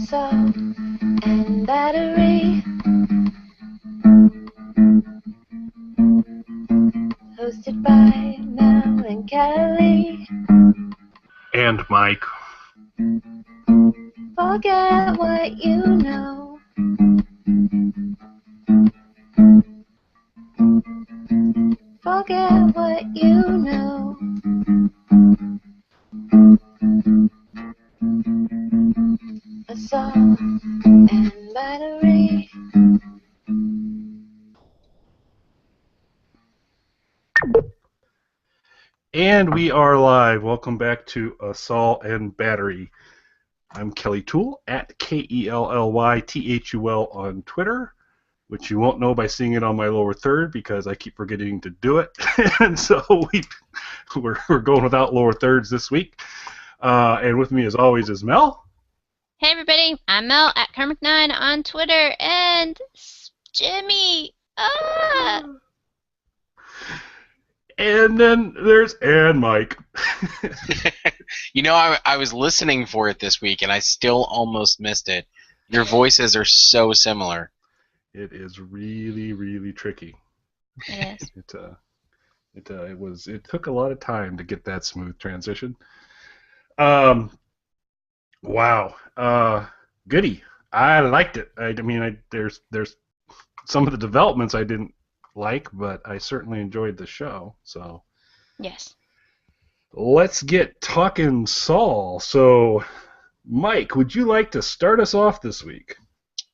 Assault and battery. Hosted by Mel and Kelly. And Mike. Forget what you know. Forget what you know. Assault and battery. And we are live. Welcome back to Assault and Battery. I'm Kelly Thul at KELLYTHUL on Twitter, which you won't know by seeing it on my lower third because I keep forgetting to do it. And so we're going without lower thirds this week. And with me, as always, is Mel. Hey everybody, I'm Mel at Karmic9 on Twitter, and Jimmy. And then there's Mike. You know, I was listening for it this week, and I still almost missed it. Your voices are so similar. It is really, really tricky. It is. It took a lot of time to get that smooth transition. Wow. Goody. I liked it. I mean, there's some of the developments I didn't like, but I certainly enjoyed the show. So Yes. let's get talking Saul. So, Mike, would you like to start us off this week?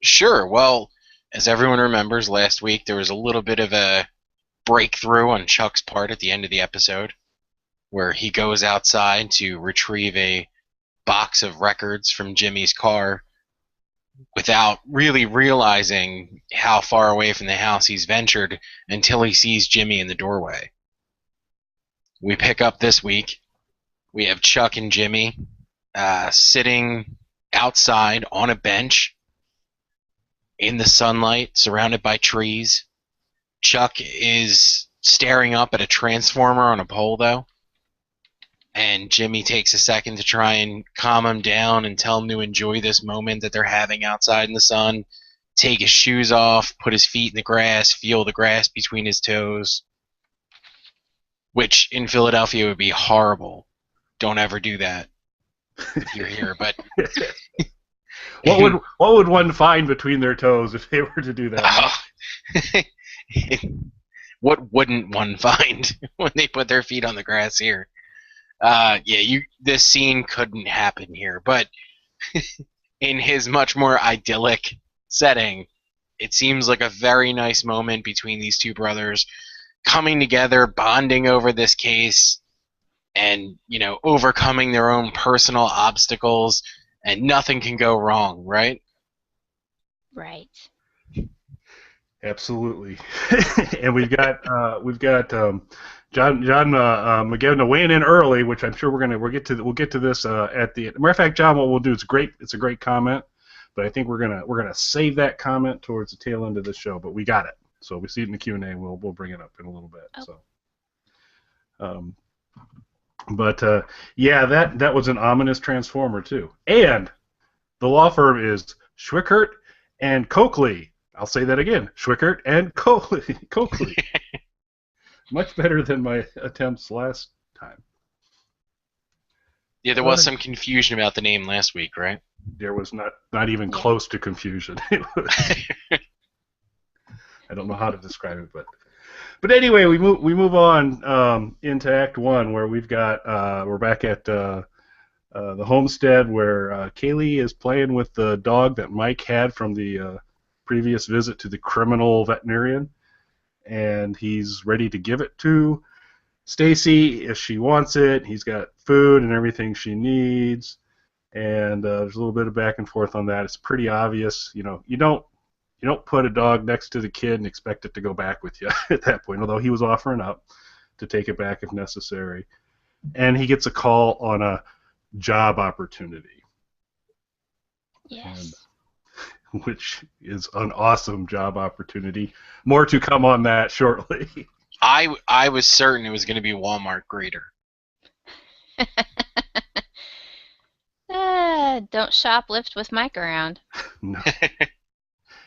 Sure. Well, as everyone remembers, last week there was a little bit of a breakthrough on Chuck's part at the end of the episode, where he goes outside to retrieve a box of records from Jimmy's car without really realizing how far away from the house he's ventured until he sees Jimmy in the doorway. We pick up this week. We have Chuck and Jimmy sitting outside on a bench in the sunlight, surrounded by trees. Chuck is staring up at a transformer on a pole, though. And Jimmy takes a second to try and calm him down and tell him to enjoy this moment that they're having outside in the sun. Take his shoes off, put his feet in the grass, feel the grass between his toes. Which, in Philadelphia, would be horrible. Don't ever do that if you're here. But what would one find between their toes if they were to do that? What wouldn't one find when they put their feet on the grass here? This scene couldn't happen here, but in his much more idyllic setting, it seems like a very nice moment between these two brothers coming together, bonding over this case, and, overcoming their own personal obstacles, and nothing can go wrong, right? Right. Absolutely. And we've got John McGivern weighing in early, which I'm sure we'll get to this at the matter of fact. John, what we'll do, it's a great comment, but I think we're gonna save that comment towards the tail end of the show. But we got it, so we see it in the Q&A, and we'll bring it up in a little bit. Oh. So, that was an ominous transformer too, and the law firm is Schwickert and Coakley. I'll say that again, Schwickert and Coakley. Much better than my attempts last time. Yeah, there was some confusion about the name last week, right? There was not even close to confusion. I don't know how to describe it, but anyway, we move on into Act 1, where we're back at the homestead where Kaylee is playing with the dog that Mike had from the previous visit to the criminal veterinarian. And he's ready to give it to Stacy if she wants it. He's got food and everything she needs, and there's a little bit of back and forth on that. It's pretty obvious, you don't put a dog next to the kid and expect it to go back with you at that point. Although he was offering up to take it back if necessary, and he gets a call on a job opportunity. Yes. Which is an awesome job opportunity. More to come on that shortly. I was certain it was going to be Walmart greeter. Don't shoplift with Mike around. No.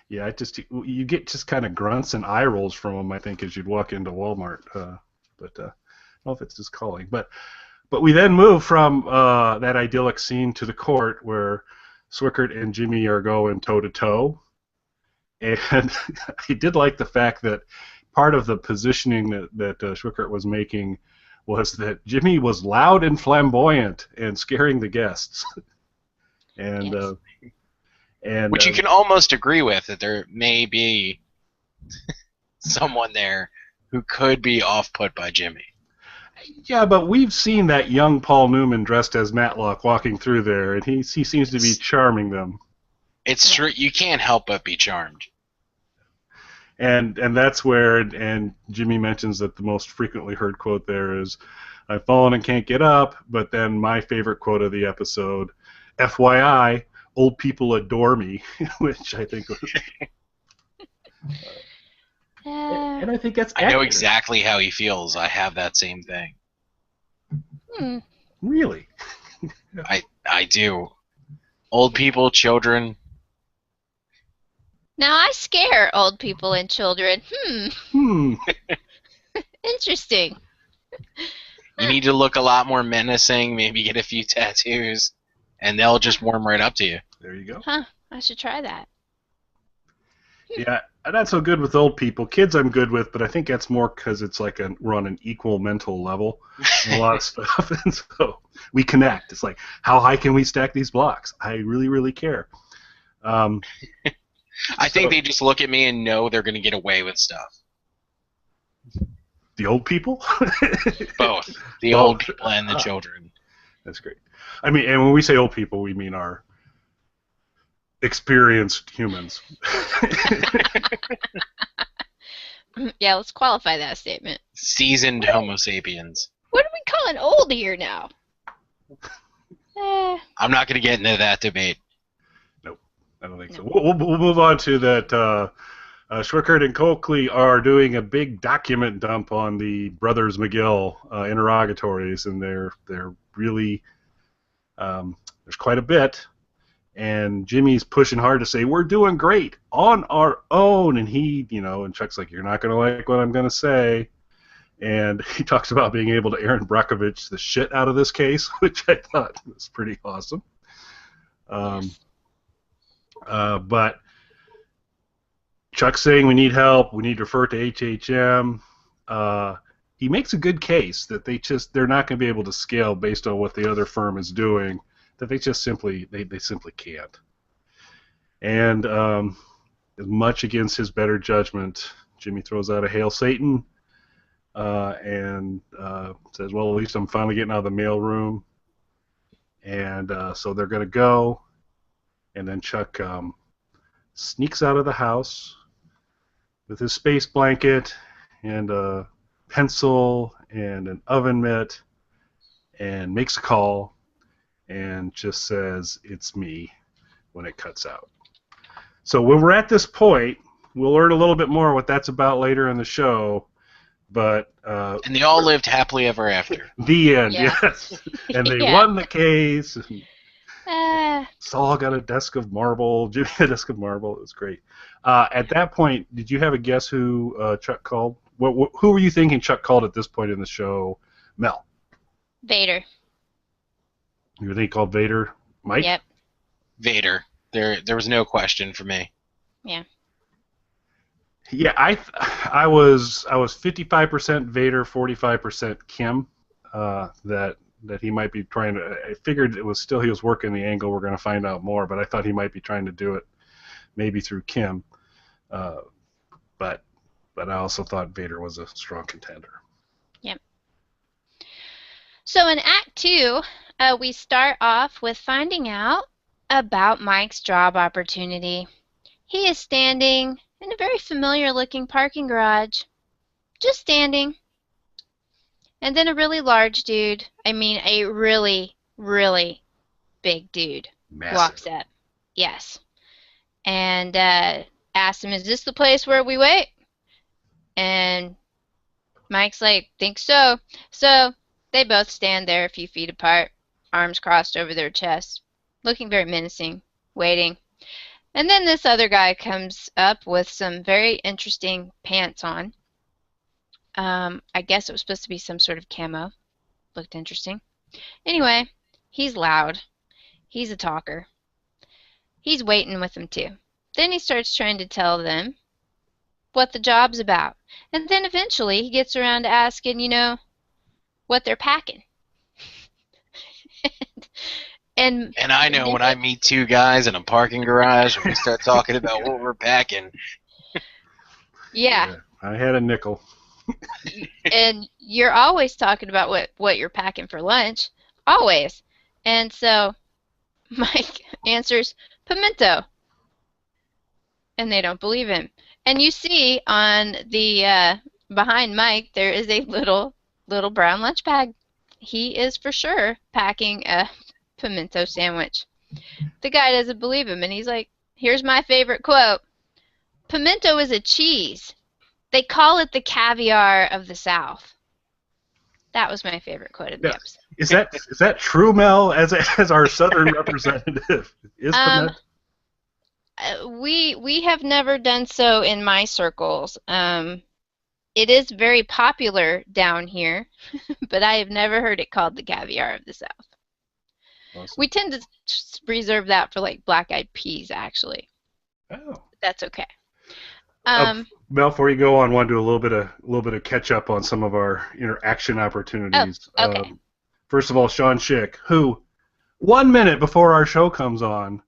Yeah, you get just kind of grunts and eye rolls from him, I think, as you'd walk into Walmart. But I don't know if it's his calling. But we then move from that idyllic scene to the court where Swickert and Jimmy are going toe to toe. And I did like the fact that part of the positioning that Swickert was making was that Jimmy was loud and flamboyant and scaring the guests. And Yes. and Which you can almost agree with, that there may be someone there who could be off-put by Jimmy. yeah, but we've seen that young Paul Newman dressed as Matlock walking through there, and he seems to be charming them. It's true. You can't help but be charmed. And that's where, and Jimmy mentions that the most frequently heard quote there is, "I've fallen and can't get up," but then my favorite quote of the episode, "FYI, old people adore me," which I think was... And I think that's I know accurate. exactly how he feels. I have that same thing. Really? I do. Old people, children. Now I scare old people and children. Interesting. You need to look a lot more menacing, maybe get a few tattoos, and they'll just warm right up to you. There you go. Huh, I should try that. Yeah, I'm not so good with old people. Kids I'm good with, but I think that's more because it's like we're on an equal mental level and a lot of stuff, and so we connect. It's like, how high can we stack these blocks? I really, really care. I think they just look at me and know they're going to get away with stuff. The old people? Both. The old people and the children. That's great. I mean, and when we say old people, we mean our experienced humans. Yeah, let's qualify that statement. Seasoned Homo sapiens. What are we calling old here now? I'm not going to get into that debate. Nope, I don't think so. We'll move on to that. Schwickert and Coakley are doing a big document dump on the Brothers McGill interrogatories, and they're really there's quite a bit. And Jimmy's pushing hard to say, "We're doing great on our own," and and Chuck's like, "You're not going to like what I'm going to say." And he talks about being able to Aaron Brockovich the shit out of this case, which I thought was pretty awesome. But Chuck's saying we need help, we need to refer to HHM. He makes a good case that they're not going to be able to scale based on what the other firm is doing, that they just simply can't. And as much against his better judgment, Jimmy throws out a Hail Satan and says, "Well, at least I'm finally getting out of the mailroom." And so they're going to go, and then Chuck sneaks out of the house with his space blanket and a pencil and an oven mitt, and makes a call and just says, "It's me," when it cuts out. So when we're at this point, we'll learn a little bit more what that's about later in the show. But and they all lived happily ever after. The end, Yeah. yes. And they Yeah. won the case. Saul got a desk of marble. Jimmy had a desk of marble. It was great. At that point, did you have a guess who Chuck called? Who were you thinking Chuck called at this point in the show? Mel. Vader. You think he called Vader? Mike? Yep. Vader. There was no question for me. Yeah. Yeah, I was 55% Vader, 45% Kim. That he might be trying to. I figured he was working the angle. We're going to find out more, but I thought he might be trying to do it maybe through Kim. But I also thought Vader was a strong contender. Yep. So in Act 2, we start off with finding out about Mike's job opportunity. He is standing in a very familiar-looking parking garage, just standing. And then a really large dude, I mean a really, really big dude, Massive. walks up. Yes. And asks him, "Is this the place where we wait?" And Mike's like, "Think so." So they both stand there a few feet apart, arms crossed over their chests. looking very menacing, waiting. And then this other guy comes up with some very interesting pants on. I guess it was supposed to be some sort of camo. Looked interesting. Anyway, he's loud. He's a talker. He's waiting with them too. Then he starts trying to tell them what the job's about. And then eventually he gets around to asking, what they're packing. and And I know when I meet two guys in a parking garage and we start talking about what we're packing. Yeah. I had a nickel. And you're always talking about what you're packing for lunch. Always. And so Mike answers, pimento. And they don't believe him. And you see on the behind Mike, there is a little brown lunch bag. He is for sure packing a pimento sandwich. The guy doesn't believe him, and he's like, here's my favorite quote. Pimento is a cheese. They call it the caviar of the South. That was my favorite quote of the episode. Is that true, Mel, as our Southern representative? Is pimento? We have never done so in my circles. It is very popular down here, but I have never heard it called the caviar of the South. Awesome. We tend to reserve that for like black-eyed peas, actually. Oh. But that's okay. Mel, before you go on, I want to do a little bit of catch up on some of our interaction opportunities. Oh, okay. First of all, Sean Schick, who 1 minute before our show comes on,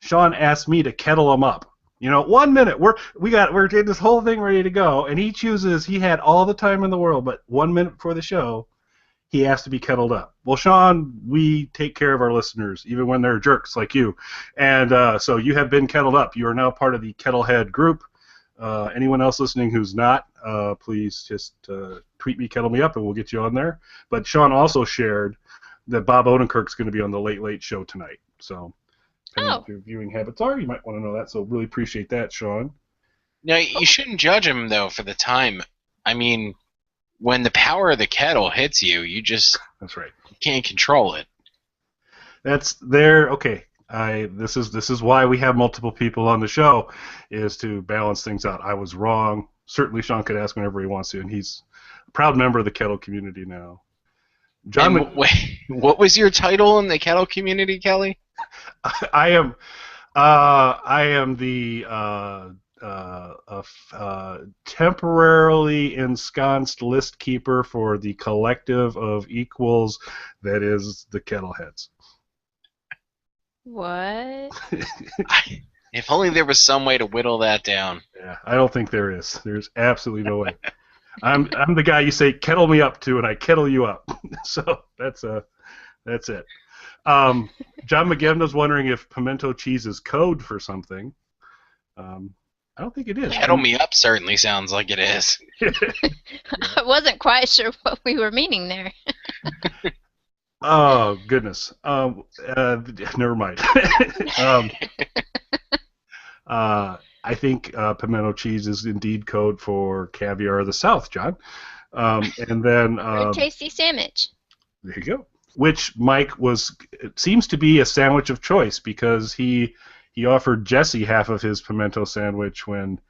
Sean asked me to kettle him up. 1 minute. We're getting this whole thing ready to go, and he had all the time in the world, but 1 minute before the show, he asked to be kettled up. Well, Sean, we take care of our listeners, even when they're jerks like you. And so you have been kettled up. You are now part of the Kettlehead group. Anyone else listening who's not, please just tweet me, kettle me up, and we'll get you on there. But Sean also shared that Bob Odenkirk's going to be on the Late Late Show tonight. So depending on what your viewing habits are, you might want to know that. So really appreciate that, Sean. Now, you shouldn't judge him, though, for the time. I mean, when the power of the kettle hits you, That's right. You can't control it. That's there. Okay. This is why we have multiple people on the show, is to balance things out. I was wrong. Certainly, Sean could ask whenever he wants to, and he's a proud member of the kettle community now. John, wait, what was your title in the kettle community, Kelly? I am the temporarily ensconced list keeper for the collective of equals that is the Kettleheads. What? If only there was some way to whittle that down. Yeah, I don't think there is. There's absolutely no way. I'm the guy you say kettle me up to, and I kettle you up. So that's it. John McGivern was wondering if pimento cheese is code for something. I don't think it is. Kettle me up certainly sounds like it is. I wasn't quite sure what we were meaning there. Oh, goodness. Never mind. I think pimento cheese is indeed code for caviar of the South, John. And then Very tasty sandwich. There you go. Which Mike it seems to be a sandwich of choice, because he offered Jesse half of his pimento sandwich when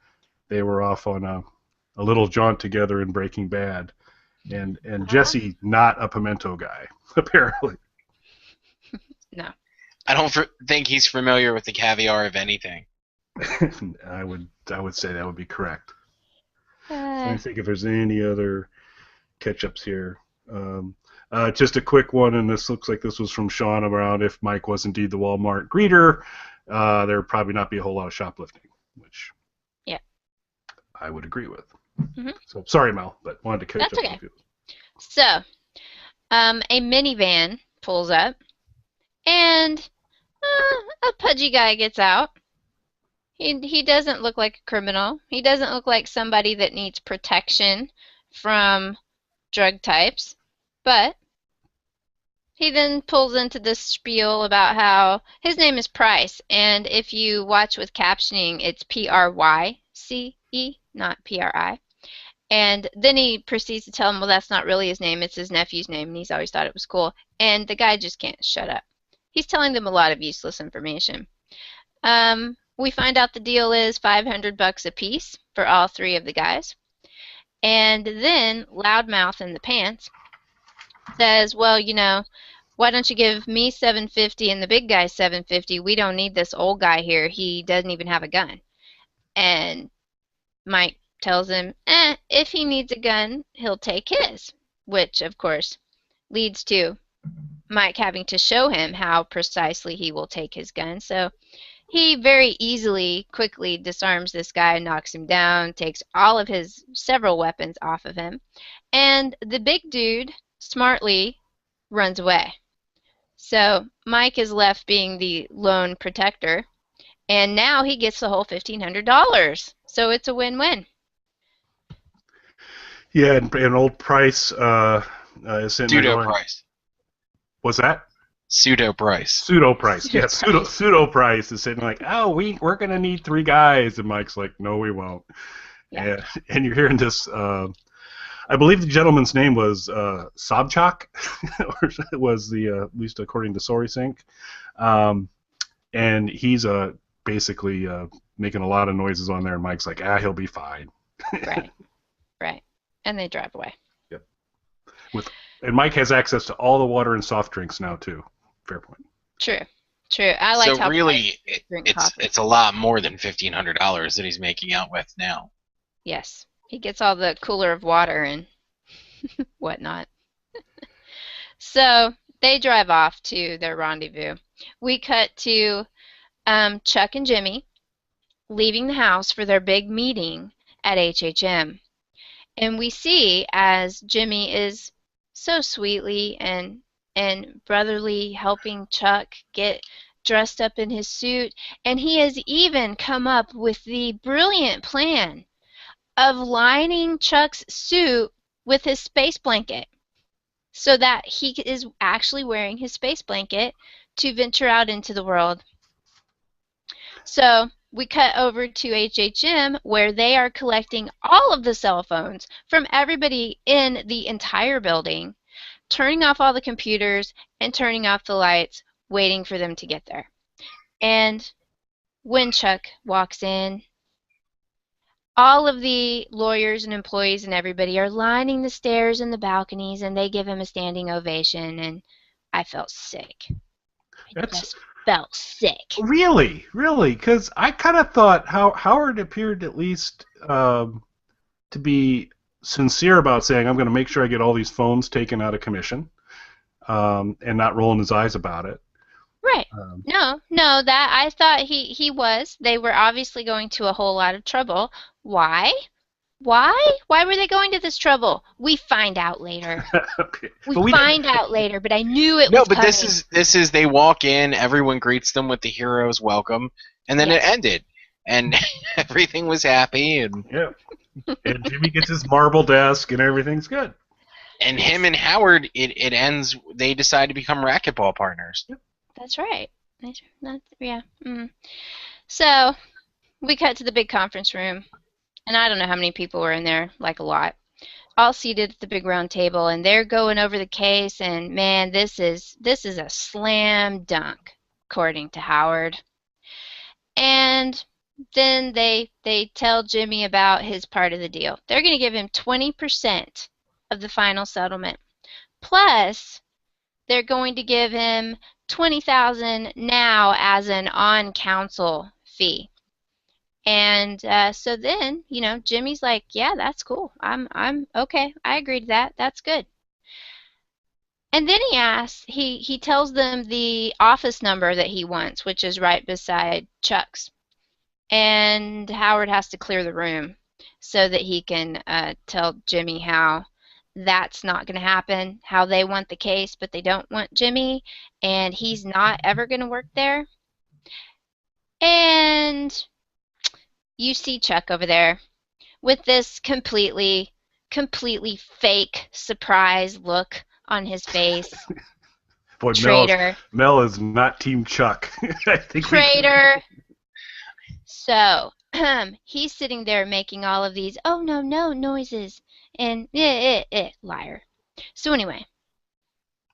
they were off on a little jaunt together in Breaking Bad. And Jesse, not a pimento guy, apparently. No. I don't think he's familiar with the caviar of anything. I would say that would be correct. Let me think if there's any other catch-ups here. Just a quick one, and this looks like this was from Sean around if Mike was indeed the Walmart greeter, there would probably not be a whole lot of shoplifting, which I would agree with. Mm-hmm. So sorry, Mel, but wanted to catch up with you. So, a minivan pulls up, and a pudgy guy gets out. He doesn't look like a criminal. He doesn't look like somebody that needs protection from drug types, but he then pulls into this spiel about how his name is Price, and if you watch with captioning, it's P-R-Y-C-E, not P-R-I. And then he proceeds to tell him, well, that's not really his name, it's his nephew's name, and he's always thought it was cool. And the guy just can't shut up. He's telling them a lot of useless information. We find out the deal is $500 a piece for all three of the guys. And then Loudmouth in the pants says, well, why don't you give me $750 and the big guy $750? We don't need this old guy here. He doesn't even have a gun. And Mike tells him, if he needs a gun, he'll take his, which, of course, leads to Mike having to show him how precisely he will take his gun. So he very easily, quickly disarms this guy, knocks him down, takes all of his several weapons off of him, and the big dude smartly runs away. So Mike is left being the lone protector, and now he gets the whole $1,500. So it's a win-win. Yeah, and old Price is sitting there Pseudo going, Price. what's that? Pseudo Price. Pseudo Price. Yeah, Pseudo pseudo Price is sitting like, oh, we're gonna need 3 guys, and Mike's like, no, we won't. Yeah. And you're hearing this. I believe the gentleman's name was Sobchak, or it was at least according to SorySync. And he's basically making a lot of noises on there, and Mike's like, he'll be fine. Right. And they drive away. Yep. And Mike has access to all the water and soft drinks now too. Fair point. True. I like So how really, Price drink coffee. it's a lot more than $1,500 that he's making out with now. Yes. He gets all the cooler of water and whatnot. So they drive off to their rendezvous. We cut to Chuck and Jimmy leaving the house for their big meeting at HHM. And we see as Jimmy is so sweetly and brotherly helping Chuck get dressed up in his suit, and he has even come up with the brilliant plan of lining Chuck's suit with his space blanket so that he is actually wearing his space blanket to venture out into the world. So we cut over to HHM where they are collecting all of the cell phones from everybody in the entire building, turning off all the computers and turning off the lights, waiting for them to get there. And when Chuck walks in, all of the lawyers and employees and everybody are lining the stairs and the balconies, and they give him a standing ovation, and I felt sick. I just felt sick. Really? Because I kind of thought Howard appeared at least to be sincere about saying, I'm going to make sure I get all these phones taken out of commission, and not rolling his eyes about it. Right. No, that I thought he was. They were obviously going to a whole lot of trouble. Why? Why were they going to this trouble? We find out later. Okay. We find out later, but I knew it was No, but coming. this is they walk in, everyone greets them with the hero's welcome, and then Yes. it ended, and everything was happy, and Yeah. And Jimmy gets his marble desk, and everything's good. and him and Howard, it ends. They decide to become racquetball partners. That's right. Yeah. So we cut to the big conference room, and I don't know how many people were in there, like a lot, all seated at the big round table, and they're going over the case, and man, this is a slam dunk, according to Howard. And then they tell Jimmy about his part of the deal. They're going to give him 20% of the final settlement. Plus, they're going to give him $20,000 now as an on-council fee. And so then, Jimmy's like, yeah, that's cool. I'm okay. I agree to that. That's good. And then he tells them the office number that he wants, which is right beside Chuck's. And Howard has to clear the room so that he can tell Jimmy how that's not going to happen, how they want the case, but they don't want Jimmy, and he's not ever going to work there. And you see Chuck over there with this completely fake surprise look on his face. Boy, Traitor. Mel is not Team Chuck. I think Traitor. So he's sitting there making all of these oh no noises and liar. So anyway,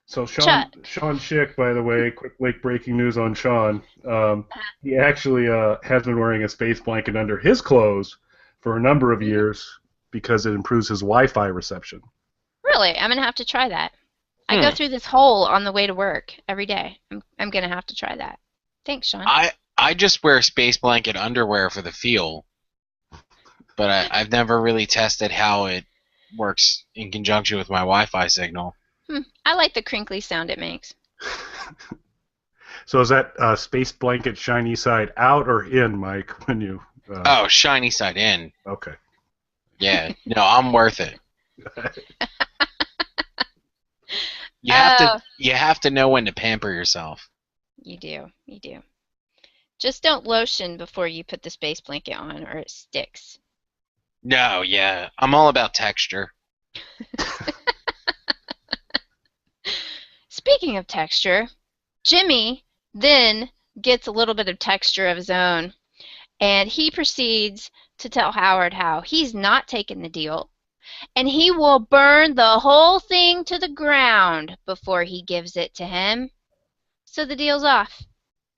So Chuck. Sean Schick, by the way, quick late breaking news on Sean. He actually has been wearing a space blanket under his clothes for a number of years because it improves his Wi-Fi reception. Really? I'm going to have to try that. I go through this hole on the way to work every day. I'm going to have to try that. Thanks, Sean. I just wear space blanket underwear for the feel, but I've never really tested how it works in conjunction with my Wi-Fi signal. I like the crinkly sound it makes. So is that space blanket shiny side out or in, Mike? When you? Oh, shiny side in. Okay. Yeah. No, I'm worth it. You have to know when to pamper yourself. You do. Just don't lotion before you put the space blanket on, or it sticks. No, yeah, I'm all about texture. Speaking of texture, Jimmy then gets a little bit of texture of his own, and he proceeds to tell Howard how he's not taking the deal, and he will burn the whole thing to the ground before he gives it to him. So the deal's off,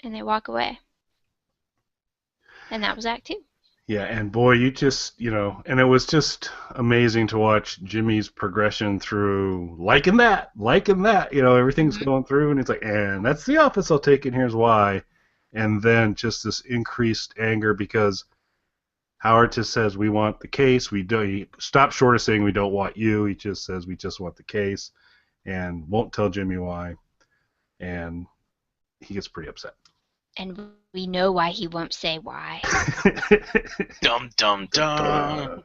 and they walk away. And that was Act 2. Yeah, and boy, and it was just amazing to watch Jimmy's progression through liking that, everything's going through, and it's like, and that's the office I'll take, and here's why. And then just this increased anger because Howard just says, we want the case, he stops short of saying we don't want you, he just says we just want the case, and won't tell Jimmy why, and he gets pretty upset. And we know why he won't say why. Dum dum dum.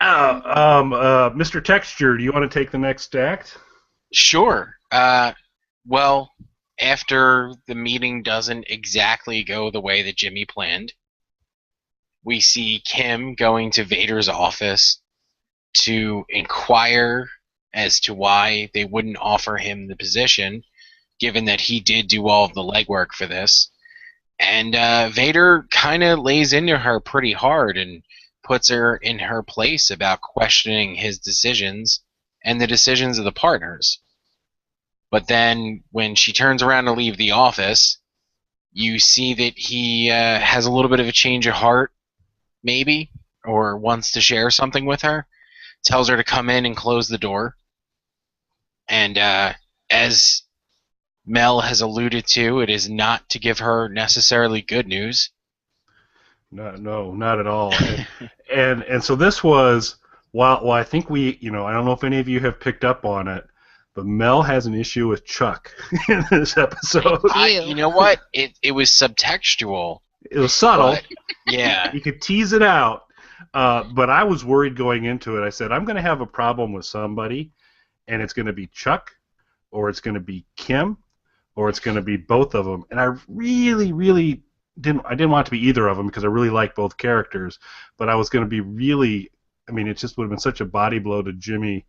Mr. Texture, do you want to take the next act? Sure. Well, after the meeting doesn't exactly go the way that Jimmy planned, we see Kim going to Vader's office to inquire as to why they wouldn't offer him the position, given that he did do all of the legwork for this. And Vader kind of lays into her pretty hard and puts her in her place about questioning his decisions and the decisions of the partners. But then when she turns around to leave the office, you see that he has a little bit of a change of heart, maybe, or wants to share something with her, tells her to come in and close the door. And as Mel has alluded to, it is not to give her necessarily good news. No, not at all. And so this was, while I think I don't know if any of you have picked up on it, but Mel has an issue with Chuck in this episode. You know what? It was subtextual. It was subtle. But, yeah. You could tease it out. But I was worried going into it. I said, I'm going to have a problem with somebody, and it's going to be Chuck, or it's going to be Kim, or it's going to be both of them. And I really, really didn't want it to be either of them because I really like both characters. But I was going to be really, it just would have been such a body blow to Jimmy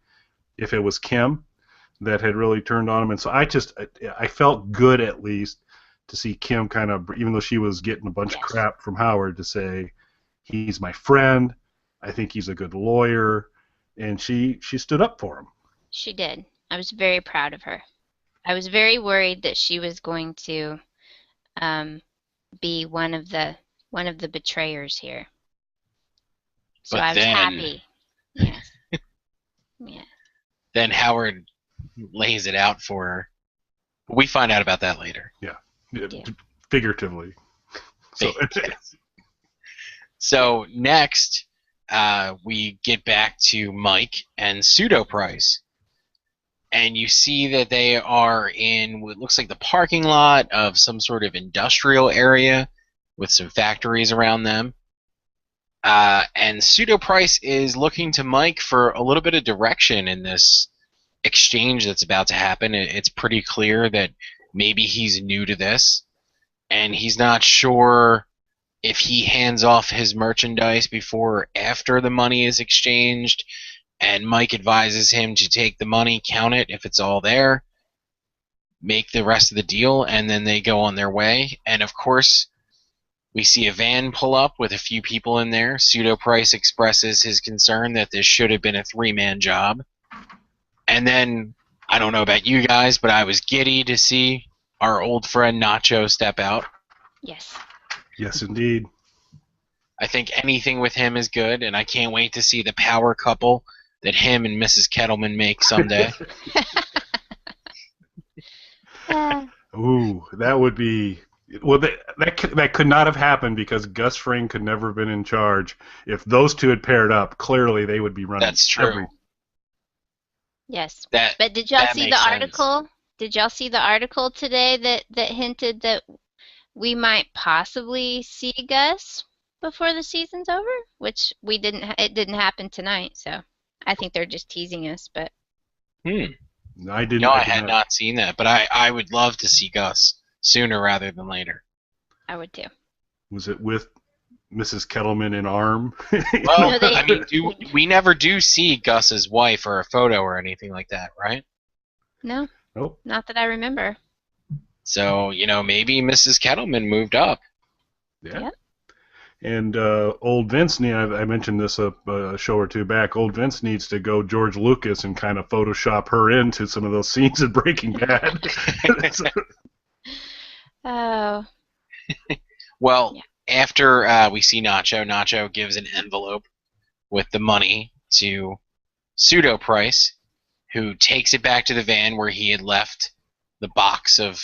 if it was Kim that had really turned on him. And so I felt good at least to see Kim kind of, even though she was getting a bunch of crap from Howard, to say, he's my friend, I think he's a good lawyer, and she stood up for him. She did. I was very proud of her. I was very worried that she was going to be one of the betrayers here. So I was happy. Yes. Yeah. Then Howard lays it out for her. We find out about that later. Yeah. Figuratively. So next, we get back to Mike and Pseudo Price. And you see that they are in what looks like the parking lot of some sort of industrial area with some factories around them. And Pseudo Price is looking to Mike for a little bit of direction in this exchange that's about to happen. It's pretty clear that maybe he's new to this, and he's not sure if he hands off his merchandise before or after the money is exchanged. And Mike advises him to take the money, count it if it's all there, make the rest of the deal, and then they go on their way. And of course, we see a van pull up with a few people in there. Pseudo Price expresses his concern that this should have been a 3-man job. And then I don't know about you guys, but I was giddy to see our old friend Nacho step out. Yes. Yes, indeed. I think anything with him is good, and I can't wait to see the power couple that him and Mrs. Kettleman make someday. Ooh, that would be. Well, that could not have happened because Gus Fring could never have been in charge. If those two had paired up, clearly they would be running. That's true. Yes. That But did y'all that see the makes sense. article? Did y'all see the article today that hinted that we might possibly see Gus before the season's over? Which we didn't. It didn't happen tonight, so I think they're just teasing us. But I didn't. No, I had not seen that, but I would love to see Gus sooner rather than later. I would too. Was it with Mrs. Kettleman in arm? Well, No, they- I mean, we never do see Gus's wife or a photo or anything like that, right? No, Nope. not that I remember. So, maybe Mrs. Kettleman moved up. Yeah. Yep. And old Vince, I mentioned this a show or two back. Old Vince needs to go George Lucas and kind of Photoshop her into some of those scenes in Breaking Bad. Oh, Well, Yeah. after we see Nacho gives an envelope with the money to Pseudo Price, who takes it back to the van where he had left the box of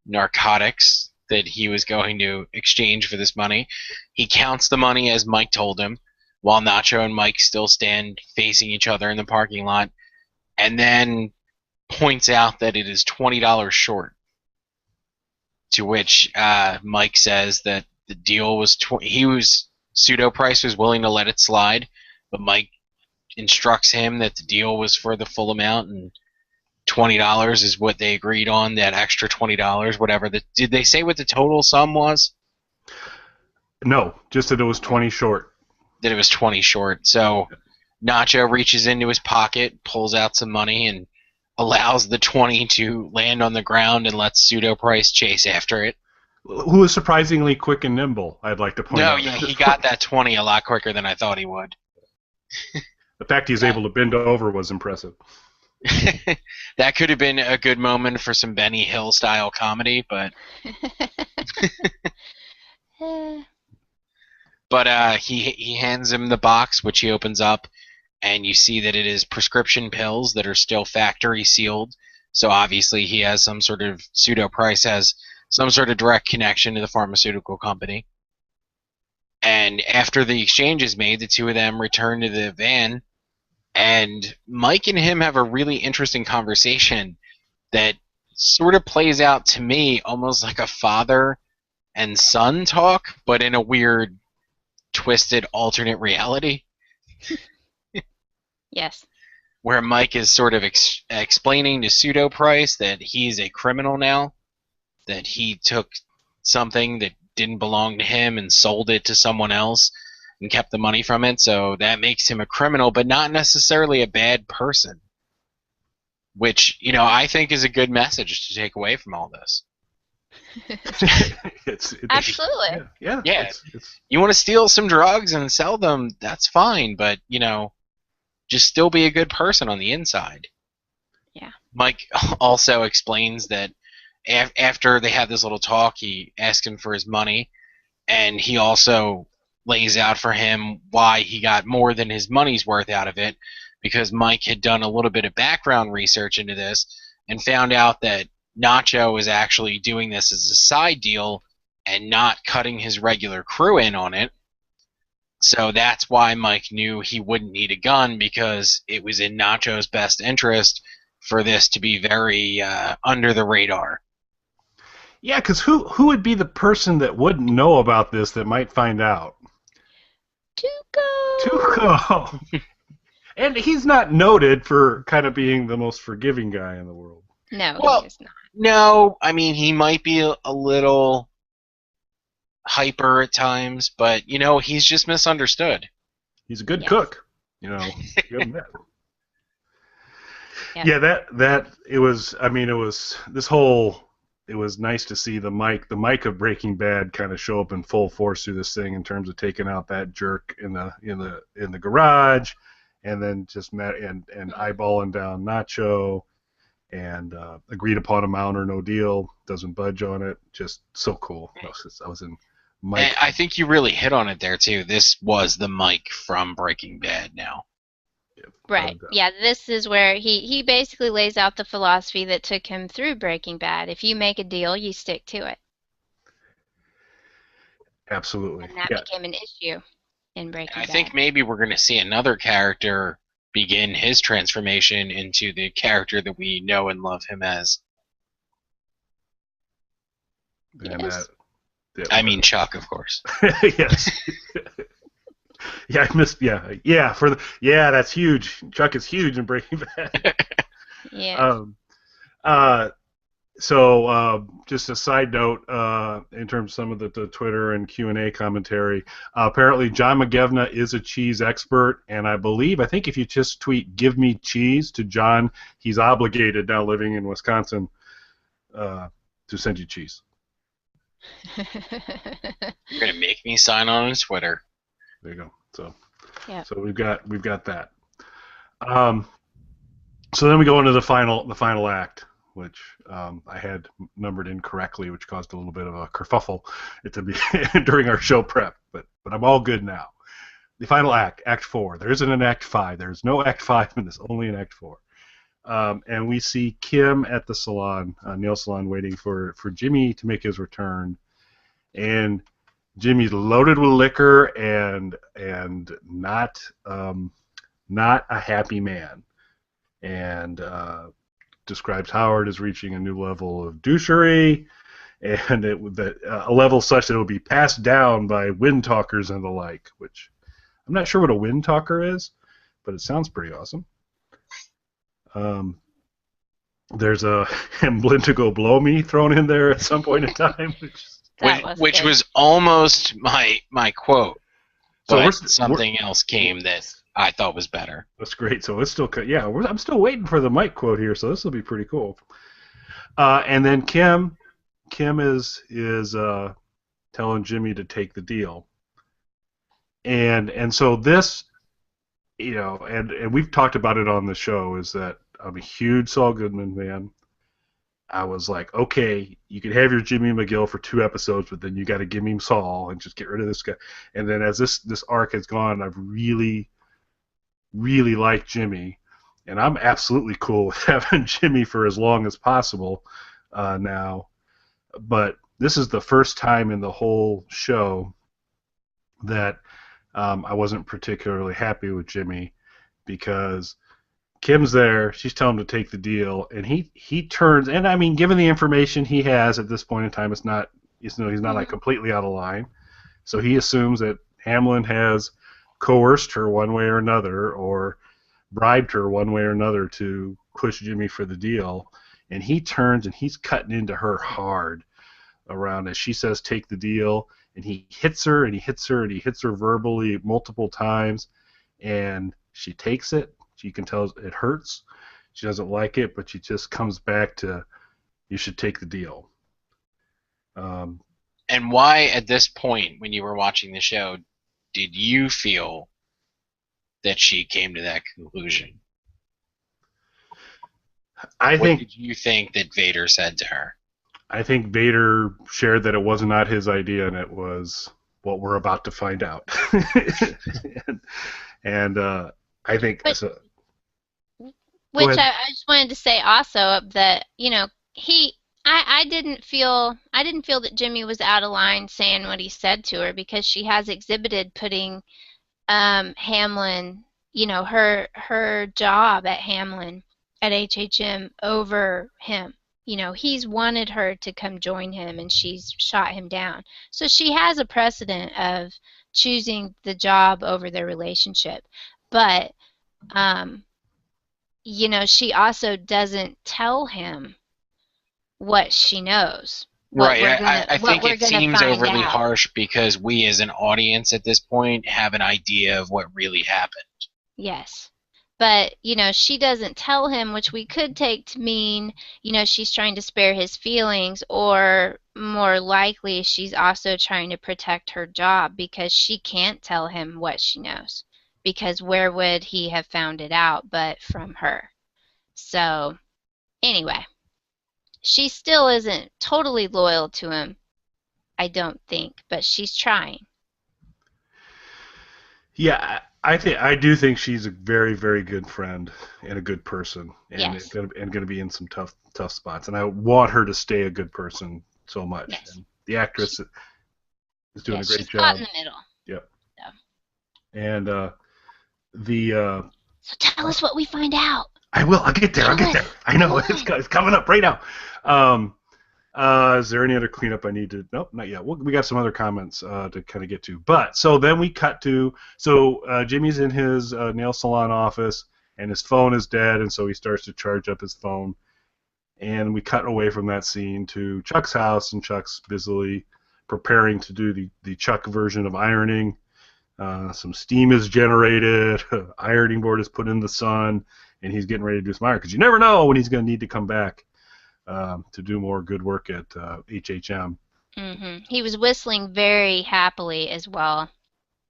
narcotics that he was going to exchange for this money. He counts the money as Mike told him, while Nacho and Mike still stand facing each other in the parking lot, and then points out that it is $20 short. To which Mike says that the deal was Pseudo Price was willing to let it slide, but Mike instructs him that the deal was for the full amount, and $20 is what they agreed on. That extra $20, whatever. Did they say what the total sum was? No, just that it was 20 short. That it was 20 short. So Nacho reaches into his pocket, pulls out some money, and allows the 20 to land on the ground and lets Pseudo Price chase after it. Who was surprisingly quick and nimble, I'd like to point out. No, yeah, he got that 20 a lot quicker than I thought he would. The fact he's able to bend over was impressive. That could have been a good moment for some Benny Hill style comedy, but he hands him the box, which he opens up, and you see that it is prescription pills that are still factory sealed. So obviously he has some sort of Pseudo Price has some sort of direct connection to the pharmaceutical company. And after the exchange is made, the two of them return to the van, and Mike and him have a really interesting conversation that sort of plays out to me almost like a father and son talk, but in a weird, twisted, alternate reality. yes. Where Mike is sort of explaining to Pseudo Price that he's a criminal now, that he took something that didn't belong to him and sold it to someone else and kept the money from it, so that makes him a criminal, but not necessarily a bad person. Which, I think is a good message to take away from all this. Absolutely. Yeah. It's You want to steal some drugs and sell them, that's fine, but, just still be a good person on the inside. Yeah. Mike also explains that after they have this little talk, he asks him for his money, and he also lays out for him why he got more than his money's worth out of it, because Mike had done a little bit of background research into this and found out that Nacho was actually doing this as a side deal and not cutting his regular crew in on it. So that's why Mike knew he wouldn't need a gun, because it was in Nacho's best interest for this to be very under the radar. Yeah, because who would be the person that wouldn't know about this that might find out? Tuco. And he's not noted for kind of being the most forgiving guy in the world. No, Well, he is not. No, I mean, he might be a little hyper at times, but, he's just misunderstood. He's a good Yes. cook. Give him that. Yeah. Yeah, that it was. I mean, it was this whole. It was nice to see the Mike of Breaking Bad kind of show up in full force through this thing in terms of taking out that jerk in the garage, and then just met and eyeballing down Nacho, and agreed upon amount or no deal, doesn't budge on it. Just so cool. I was in Mike. And I think you really hit on it there too. This was the Mike from Breaking Bad now. Right. Yeah, this is where he basically lays out the philosophy that took him through Breaking Bad. If you make a deal, you stick to it. Absolutely. And that became an issue in Breaking And I Bad. think maybe we're going to see another character begin his transformation into the character that we know and love him as. And Yes. I mean Chuck, of course. Yes. Yeah, I missed. Yeah. That's huge. Chuck is huge in Breaking Bad. Yes. So just a side note, in terms of some of the Twitter and Q&A commentary, apparently John McGevna is a cheese expert, and I think if you just tweet "Give me cheese" to John, he's obligated, now living in Wisconsin, to send you cheese. You're going to make me sign on Twitter. There you go. So, yeah. So we've got that. So then we go into the final act, which I had numbered incorrectly, which caused a little bit of a kerfuffle during our show prep. But I'm all good now. The final act, Act 4. There isn't an Act 5. There's no Act 5 in this, only an Act 4. And we see Kim at the salon, nail salon, waiting for Jimmy to make his return. And Jimmy's loaded with liquor and not a happy man, and describes Howard as reaching a new level of douchery, and a level such that it will be passed down by wind talkers and the like. Which I'm not sure what a wind talker is, but it sounds pretty awesome. There's a "Blint go blow me" thrown in there at some point in time, which was almost my quote, but something else came that I thought was better. That's great. So it's still, I'm still waiting for the Mike quote here, so this will be pretty cool. And then Kim is telling Jimmy to take the deal, and so this, and we've talked about it on the show, is that I'm a huge Saul Goodman fan. I was like, okay, you can have your Jimmy McGill for 2 episodes, but then you got to give me Saul and just get rid of this guy. And then as this arc has gone, I've really, really liked Jimmy, and I'm absolutely cool with having Jimmy for as long as possible now. But this is the first time in the whole show that I wasn't particularly happy with Jimmy, because Kim's there, she's telling him to take the deal, and he turns, and I mean, given the information he has at this point in time, he's not like completely out of line, so he assumes that Hamlin has coerced her one way or another, or bribed her one way or another to push Jimmy for the deal, and he turns and he's cutting into her hard around as she says take the deal, and he hits her and he hits her and he hits her verbally multiple times, and she takes it. You can tell it hurts. She doesn't like it, but she just comes back to, you should take the deal. And why, at this point, when you were watching the show, did you feel that she came to that conclusion? What did you think that Vader said to her? I think Vader shared that it was not his idea, and it was what we're about to find out. and I think so. Which I just wanted to say also that I didn't feel that Jimmy was out of line saying what he said to her, because she has exhibited putting Hamlin, her job at Hamlin at HHM over him. He's wanted her to come join him, and she's shot him down. So she has a precedent of choosing the job over their relationship. But she also doesn't tell him what she knows. Right. I think it seems overly harsh, because we as an audience at this point have an idea of what really happened. Yes. But, she doesn't tell him, which we could take to mean, she's trying to spare his feelings, or more likely she's also trying to protect her job, because she can't tell him what she knows. Because where would he have found it out but from her? So Anyway, she still isn't totally loyal to him, I don't think, but she's trying. Yeah, I do think she's a very, very good friend and a good person, and Yes. gonna be in some tough spots. And I want her to stay a good person so much. Yes. And the actress is doing a great she's caught job. in the middle. Yep. So, And the so tell us what we find out. I will. I'll get there. I'll get there. I know it's coming up right now. Is there any other cleanup I need to? Nope, not yet. We got some other comments to kind of get to. But so then we cut to Jimmy's in his nail salon office and his phone is dead, and so he starts to charge up his phone. And we cut away from that scene to Chuck's house, and Chuck's busily preparing to do the Chuck version of ironing. Some steam is generated, ironing board is put in the sun, and he's getting ready to do some iron because you never know when he's going to need to come back to do more good work at HHM. He was whistling very happily as well.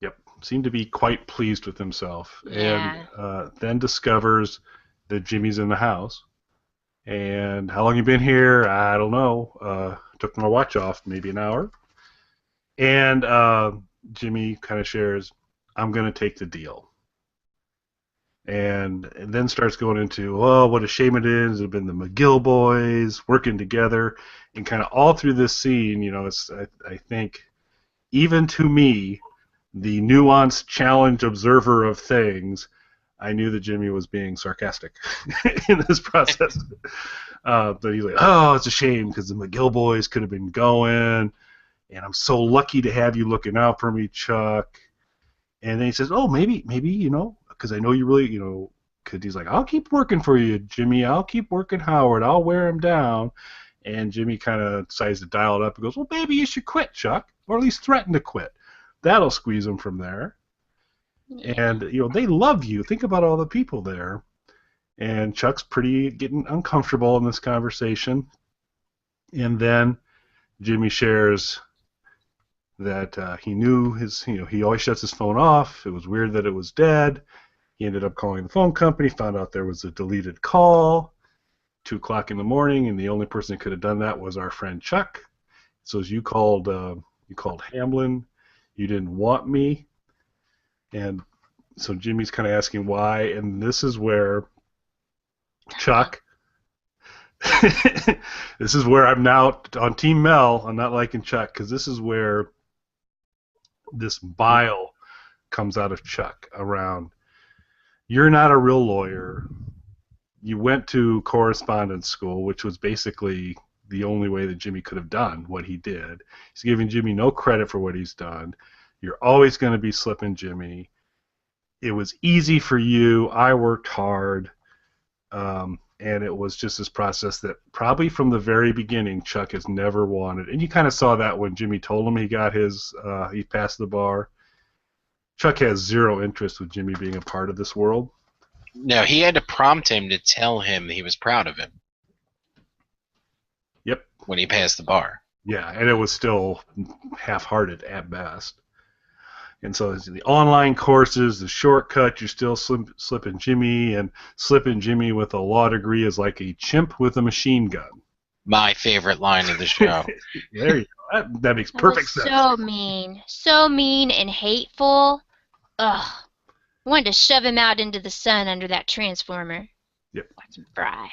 Yep, seemed to be quite pleased with himself, Yeah. and then discovers that Jimmy's in the house. And how long you been here? I don't know. Took my watch off, maybe an hour. And Jimmy kind of shares, I'm going to take the deal. And then starts going into, oh, what a shame it is. It's been the McGill boys working together. And kind of all through this scene, it's I think, even to me, the nuanced challenge observer of things, I knew that Jimmy was being sarcastic in this process. But he's like, oh, it's a shame because the McGill boys could have been going. And I'm so lucky to have you looking out for me, Chuck. And then he says, oh, maybe, because I know you really, because he's like, I'll keep working for you, Jimmy. I'll keep working Howard. I'll wear him down. And Jimmy kind of decides to dial it up and goes, well, maybe you should quit, Chuck, or at least threaten to quit. That'll squeeze him from there. Yeah. And, they love you. Think about all the people there. And Chuck's pretty getting uncomfortable in this conversation. And then Jimmy shares that he knew he always shuts his phone off. It was weird that it was dead. He ended up calling the phone company, found out there was a deleted call, 2 o'clock in the morning, and the only person that could have done that was our friend Chuck. So as you called Hamlin, you didn't want me. And so Jimmy's kind of asking why, and this is where Chuck, this is where I'm now on Team Mel. I'm not liking Chuck because this is where this bile comes out of Chuck around. You're not a real lawyer. You went to correspondence school, which was basically the only way that Jimmy could have done what he did. He's giving Jimmy no credit for what he's done. You're always going to be slipping Jimmy. It was easy for you. I worked hard. And it was just this process that probably from the very beginning Chuck has never wanted. And you kind of saw that when Jimmy told him he got he passed the bar. Chuck has zero interest with Jimmy being a part of this world. No, he had to prompt him to tell him he was proud of him. Yep. When he passed the bar. Yeah, and it was still half-hearted at best. And so the online courses, the shortcut, you're still slipping Jimmy, and slipping Jimmy with a law degree is like a chimp with a machine gun. My favorite line of the show. There you go. That makes perfect sense. So mean and hateful. Ugh. I wanted to shove him out into the sun under that transformer. Yep. Watch him fry.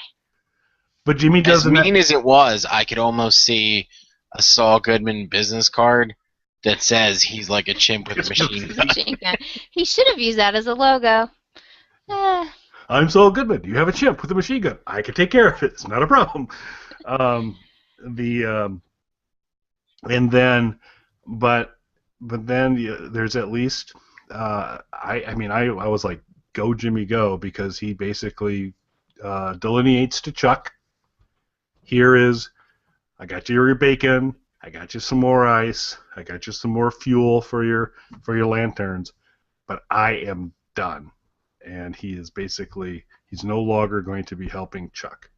But Jimmy As doesn't. mean as it was, I could almost see a Saul Goodman business card that says he's like a chimp with a machine gun. He should have used that as a logo. I'm Saul Goodman. You have a chimp with a machine gun. I can take care of it. It's not a problem. And then, but then there's at least. I was like, go Jimmy, go, because he basically delineates to Chuck. Here is, I got you your bacon. I got you some more ice. I got you some more fuel for your lanterns, but I am done. And he is basically, he's no longer going to be helping Chuck.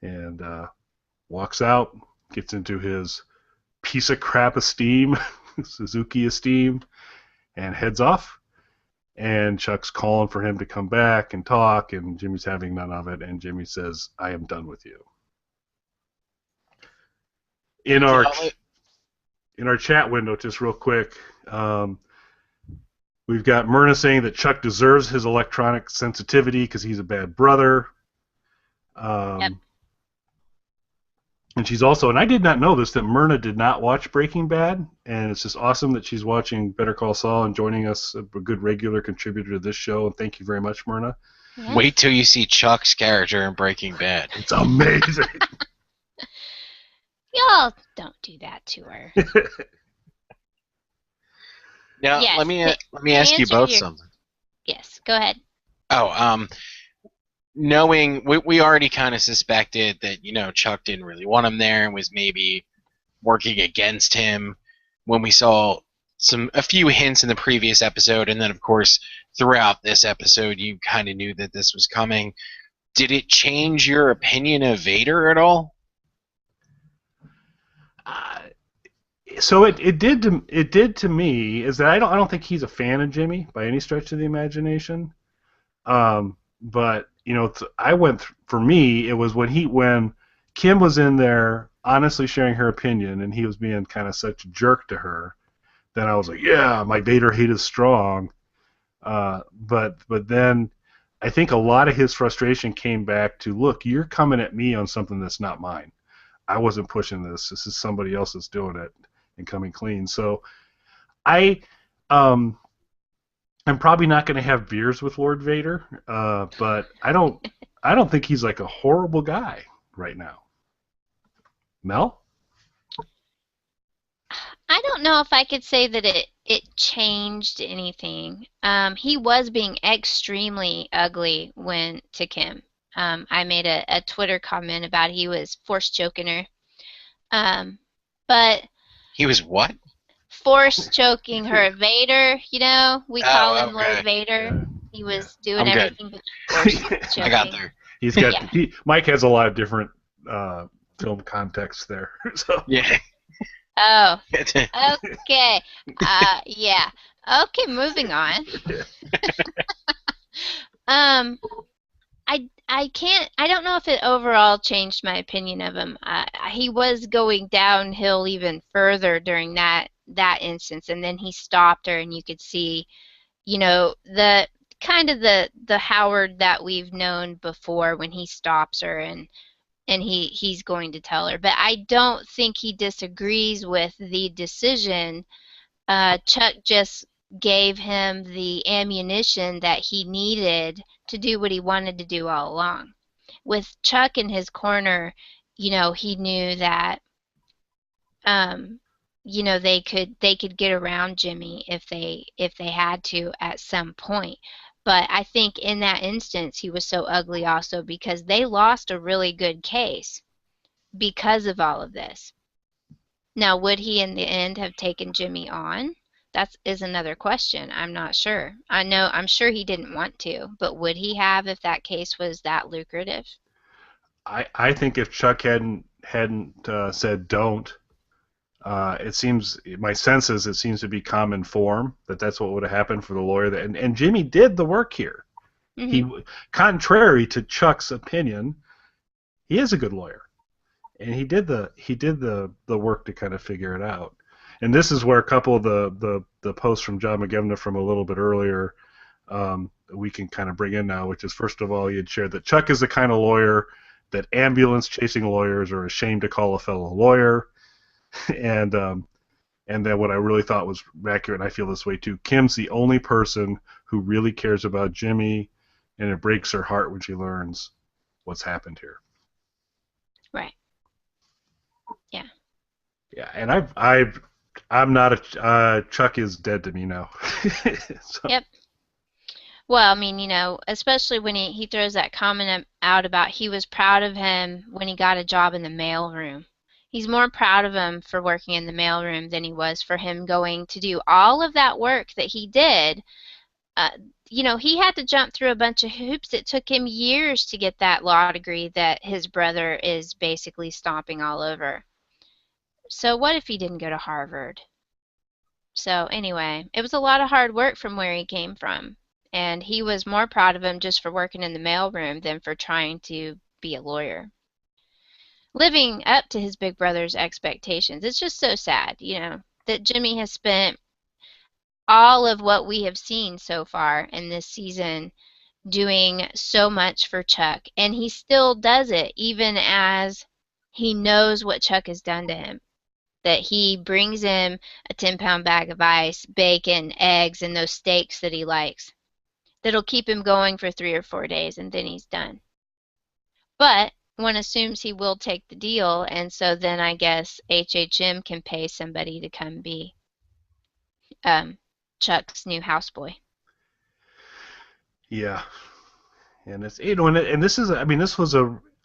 And walks out, gets into his piece of crap esteem, Suzuki esteem, and heads off. And Chuck's calling for him to come back and talk, and Jimmy's having none of it, and Jimmy says, I am done with you. In our chat window, just real quick, we've got Myrna saying that Chuck deserves his electronic sensitivity because he's a bad brother. Yep. And she's also, and I did not know this, that Myrna did not watch Breaking Bad, and it's just awesome that she's watching Better Call Saul and joining us, a good regular contributor to this show, and thank you very much, Myrna. Yes. Wait till you see Chuck's character in Breaking Bad. It's amazing. Y'all don't do that to her. Now, Yes, let me to ask you answer both your- something. Yes, go ahead. Oh, knowing we already kind of suspected that, you know, Chuck didn't really want him there and was maybe working against him when we saw a few hints in the previous episode, and then of course throughout this episode you kind of knew that this was coming. Did it change your opinion of Vader at all? So it did to me is that I don't think he's a fan of Jimmy by any stretch of the imagination. But you know, for me it was when Kim was in there honestly sharing her opinion and he was being kind of such a jerk to her. Then I was like, yeah, my Vader hate is strong. But then I think a lot of his frustration came back to, look, you're coming at me on something that's not mine. I wasn't pushing this. This is somebody else that's doing it and coming clean. So I'm probably not going to have beers with Lord Vader, but I don't think he's like a horrible guy right now. Mel? I don't know if I could say that it changed anything. He was being extremely ugly to Kim. I made a Twitter comment about he was force choking her. But He was what? force choking her. Vader, you know, we call him okay. Lord Vader. Yeah. He was doing I'm good. everything but force choking. I got there. He's got Yeah. Mike has a lot of different film context there. So Yeah. Oh, okay. Yeah. Okay, moving on. I don't know if it overall changed my opinion of him. He was going downhill even further during that instance, and then he stopped her, and you could see, you know, the kind of the Howard that we've known before when he stops her and he's going to tell her. But I don't think he disagrees with the decision. Chuck just gave him the ammunition that he needed to do what he wanted to do all along. With Chuck in his corner, you know, he knew that, you know, they could get around Jimmy if they had to at some point. But I think in that instance he was so ugly also because they lost a really good case because of all of this. Now, would he in the end have taken Jimmy on? That is another question. I'm not sure. I'm sure he didn't want to, but would he have if that case was that lucrative? I think if Chuck hadn't said don't, it seems my sense is it seems to be common form that's what would have happened for the lawyer. And Jimmy did the work here. Mm-hmm. He, contrary to Chuck's opinion, he is a good lawyer, and he did the work to kind of figure it out. And this is where a couple of the posts from John McGivna from a little bit earlier we can kind of bring in now, which is, first of all, he had shared that Chuck is the kind of lawyer that ambulance chasing lawyers are ashamed to call a fellow lawyer. And then what I really thought was accurate, and I feel this way too, Kim's the only person who really cares about Jimmy, and it breaks her heart when she learns what's happened here. Right. Yeah. Yeah, and I'm not Chuck is dead to me now. So. Yep. Well, I mean, you know, especially when he throws that comment out about he was proud of him when he got a job in the mailroom. He's more proud of him for working in the mailroom than he was for him going to do all of that work that he did. You know, he had to jump through a bunch of hoops. It took him years to get that law degree that his brother is basically stomping all over. So what if he didn't go to Harvard? So anyway, it was a lot of hard work from where he came from. and he was more proud of him just for working in the mailroom than for trying to be a lawyer. Living up to his big brother's expectations. It's just so sad, that Jimmy has spent all of what we have seen so far in this season doing so much for Chuck, and he still does it even as he knows what Chuck has done to him. That he brings him a 10-pound bag of ice, bacon, eggs, and those steaks that he likes. That'll keep him going for 3 or 4 days, and then he's done. But one assumes he will take the deal, and so then I guess HHM can pay somebody to come be Chuck's new houseboy. Yeah, and it's and this is this was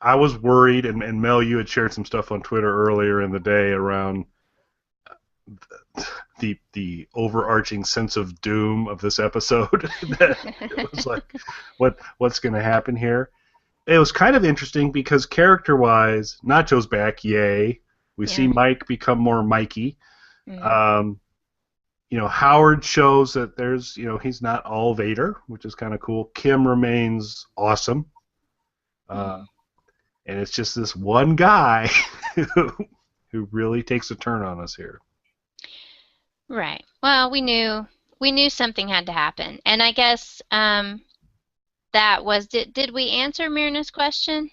I was worried, and Mel, you had shared some stuff on Twitter earlier in the day around the overarching sense of doom of this episode. That it was like, what's going to happen here? It was kind of interesting because character-wise, Nacho's back, yay. We see Mike become more Mikey. Mm-hmm. Howard shows that there's, he's not all Vader, which is kind of cool. Kim remains awesome. And it's just this one guy who really takes a turn on us here. Right. Well, we knew something had to happen. And I guess that was, did we answer Myrna's question?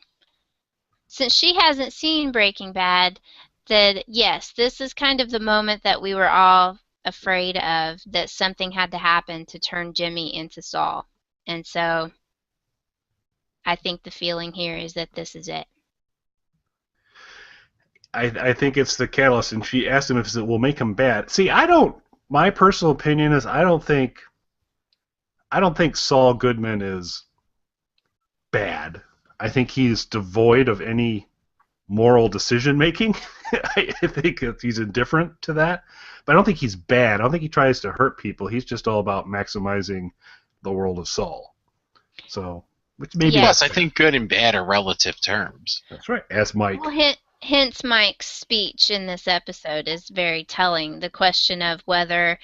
Since she hasn't seen Breaking Bad, that yes, this is kind of the moment that we were all afraid of, that something had to happen to turn Jimmy into Saul. And so I think the feeling here is that this is it. I think it's the catalyst, and she asked him if it will make him bad. See, my personal opinion is I don't think Saul Goodman is bad. I think he's devoid of any moral decision making. I think that he's indifferent to that, but I don't think he's bad. I don't think he tries to hurt people. He's just all about maximizing the world of Saul. So, which maybe Plus, I think good and bad are relative terms. That's right. Ask Mike. Well, hence Mike's speech in this episode is very telling. The question of whether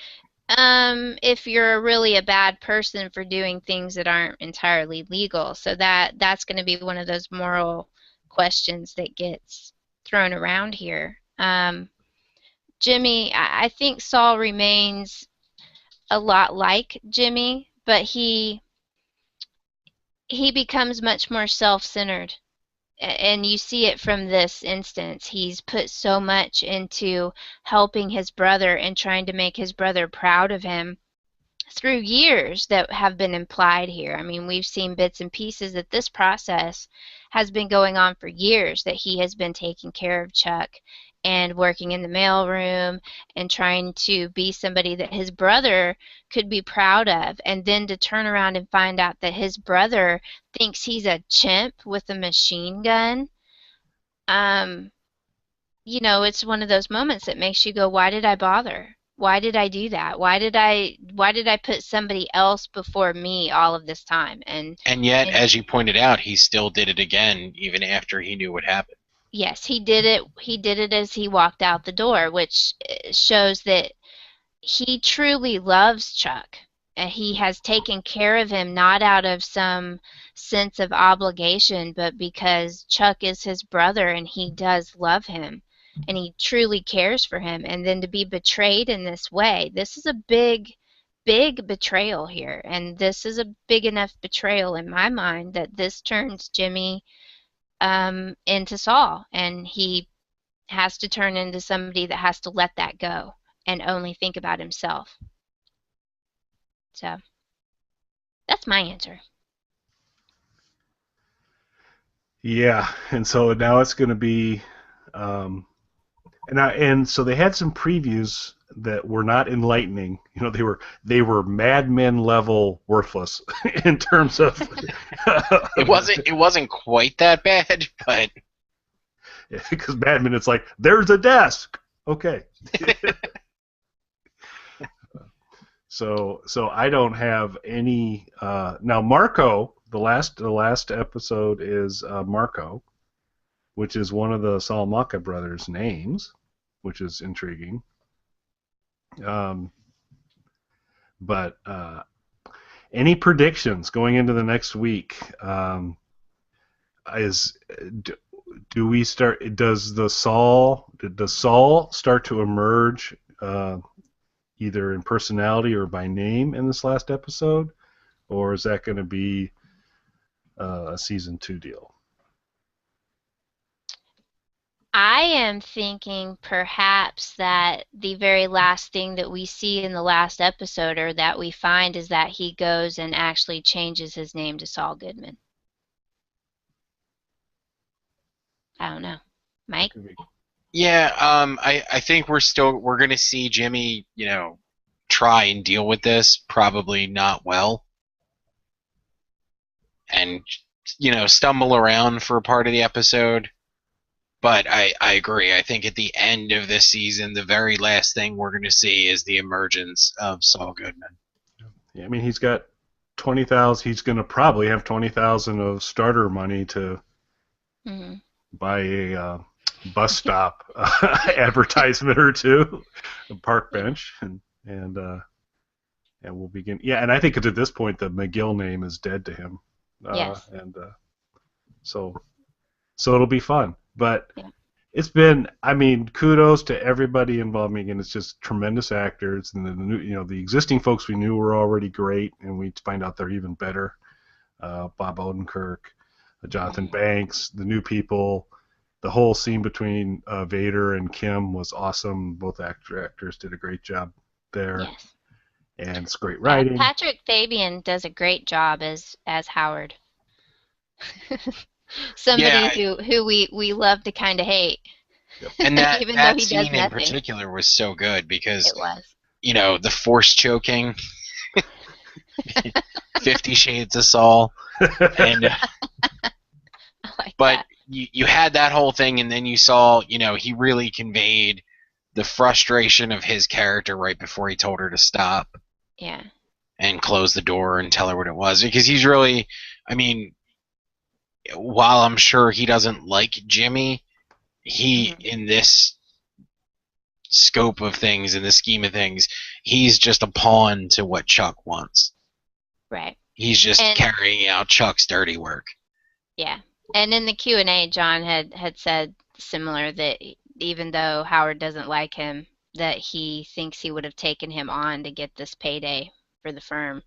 if you're really a bad person for doing things that aren't entirely legal. So that's going to be one of those moral questions that gets thrown around here. Jimmy, I think Saul remains a lot like Jimmy, but he becomes much more self-centered. And you see it from this instance. He's put so much into helping his brother and trying to make his brother proud of him through years that have been implied here. I mean, we've seen bits and pieces that this process has been going on for years, that he has been taking care of Chuck and working in the mailroom and trying to be somebody that his brother could be proud of, and then to turn around and find out that his brother thinks he's a chimp with a machine gun. It's one of those moments that makes you go, why did I bother? Why did I do that? Why did I put somebody else before me all of this time? And yet, as you pointed out, he still did it again even after he knew what happened. Yes, he did it. He did it as he walked out the door, which shows that he truly loves Chuck. And he has taken care of him not out of some sense of obligation, but because Chuck is his brother and he does love him and he truly cares for him. And then to be betrayed in this way, this is a big, big betrayal here. And this is a big enough betrayal in my mind that this turns Jimmy into Saul, and he has to turn into somebody that has to let that go and only think about himself. So that's my answer. Yeah, and so now it's going to be, and so they had some previews that were not enlightening. They were Mad Men level worthless in terms of. It wasn't quite that bad, but because Mad Men, it's like there's a desk. Okay. So I don't have any. Now Marco, the last episode is Marco, which is one of the Salamanca brothers' names, which is intriguing. But Any predictions going into the next week? Is do we start? Does Saul start to emerge either in personality or by name in this last episode, or is that going to be a season 2 deal? I am thinking perhaps that the very last thing that we see in the last episode or that we find is that he goes and actually changes his name to Saul Goodman. I don't know. Mike? Yeah, I think we're going to see Jimmy, try and deal with this, probably not well, and stumble around for a part of the episode. But I agree. I think at the end of this season, the very last thing we're going to see is the emergence of Saul Goodman. Yeah, I mean, he's got 20,000. He's going to probably have 20,000 of starter money to buy a bus stop advertisement or two, a park bench, and we'll begin. Yeah, and I think at this point the McGill name is dead to him. Yes. And so it'll be fun. But it's been, I mean, kudos to everybody involved. Again, it's just tremendous actors, and the new, the existing folks we knew were already great, and we find out they're even better. Bob Odenkirk, Jonathan Banks, the new people, the whole scene between Vader and Kim was awesome. Both actors did a great job there. Yes. And it's great writing. Patrick Fabian does a great job as Howard. Somebody who we love to kind of hate. Yep. And that, even that though he scene does nothing. In particular was so good because it was. The force choking, 50 Shades of Saul, and but you had that whole thing, and then you saw he really conveyed the frustration of his character right before he told her to stop. Yeah. And close the door and tell her what it was, because he's really, I mean, while I'm sure he doesn't like Jimmy, he in this scope of things, in the scheme of things, he's just a pawn to what Chuck wants. Right. He's just carrying out Chuck's dirty work. Yeah. And in the Q&A, John had said similar, that even though Howard doesn't like him, that he thinks he would have taken him on to get this payday for the firm.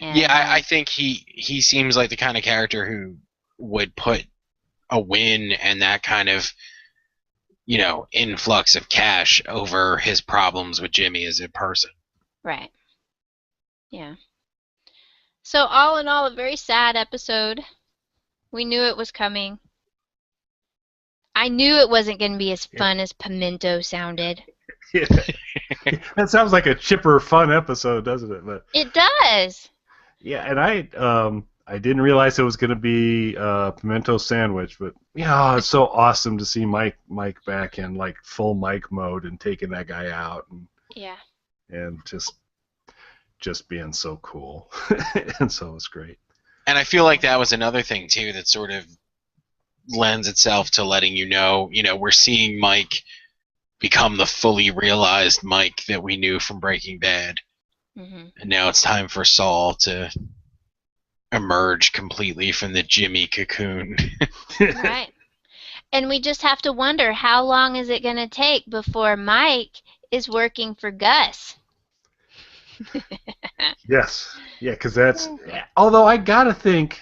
And, I think he seems like the kind of character who would put a win and that kind of influx of cash over his problems with Jimmy as a person. Right. Yeah. So all in all, a very sad episode. We knew it was coming. I knew it wasn't going to be as fun as Pimento sounded. Yeah. That sounds like a chipper, fun episode, doesn't it? But it does. Yeah, and I didn't realize it was going to be Pimento Sandwich, but it's so awesome to see Mike back in like full Mike mode and taking that guy out, and just being so cool, and so it's great. And I feel like that was another thing too that sort of lends itself to letting we're seeing Mike become the fully realized Mike that we knew from Breaking Bad. And now it's time for Saul to emerge completely from the Jimmy cocoon. Right. And we just have to wonder, how long is it going to take before Mike is working for Gus? Yes. Yeah, because that's... Although I got to think...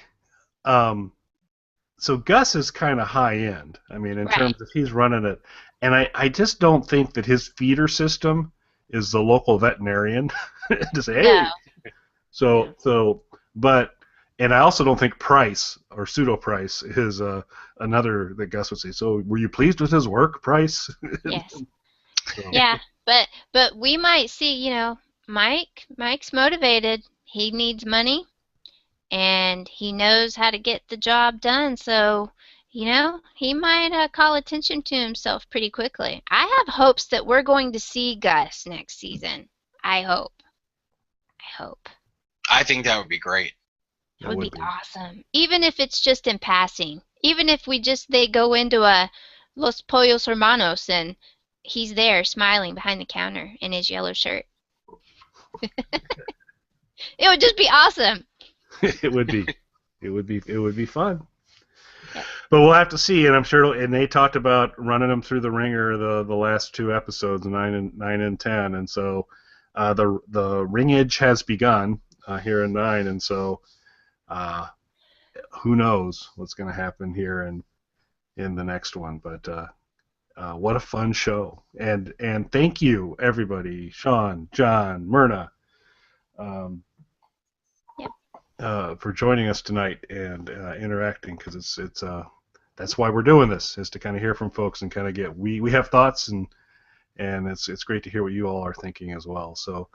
so Gus is kind of high-end. I mean, in terms of he's running it. And I just don't think that his feeder system is the local veterinarian to say, hey. No. But and I also don't think Price or Pseudo Price is another that Gus would say. So were you pleased with his work, Price? Yes. Yeah, but we might see, Mike's motivated. He needs money, and he knows how to get the job done. So, he might call attention to himself pretty quickly. I have hopes that we're going to see Gus next season. I hope. I think that would be great. That would be awesome. Even if it's just in passing. Even if they go into a Los Pollos Hermanos and he's there smiling behind the counter in his yellow shirt. It would just be awesome. It would be. It would be fun. Yep. But we'll have to see, and I'm sure. And they talked about running them through the ringer the last two episodes, 9 and 10, and so the ringage has begun here in 9, and so who knows what's going to happen here in the next one. But what a fun show, and thank you everybody, Sean, John, Myrna. For joining us tonight and interacting, because it's that's why we're doing this, is to kind of hear from folks and kind of get we have thoughts, and it's great to hear what you all are thinking as well. So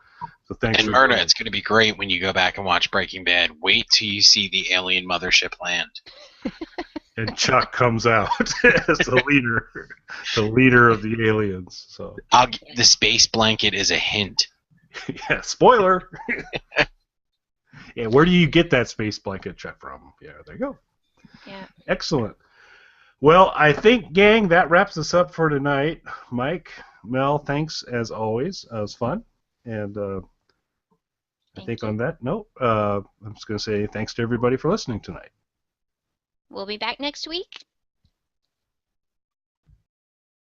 thanks. And Myrna, it's going to be great when you go back and watch Breaking Bad. Wait till you see the alien mothership land. And Chuck comes out as the leader of the aliens. So the space blanket is a hint. Yeah, spoiler. Yeah, where do you get that space blanket, Chuck, from? Yeah, there you go. Yeah. Excellent. Well, I think, gang, that wraps us up for tonight. Mike, Mel, thanks as always. It was fun. And I think on that note, I'm just going to say thanks to everybody for listening tonight. We'll be back next week.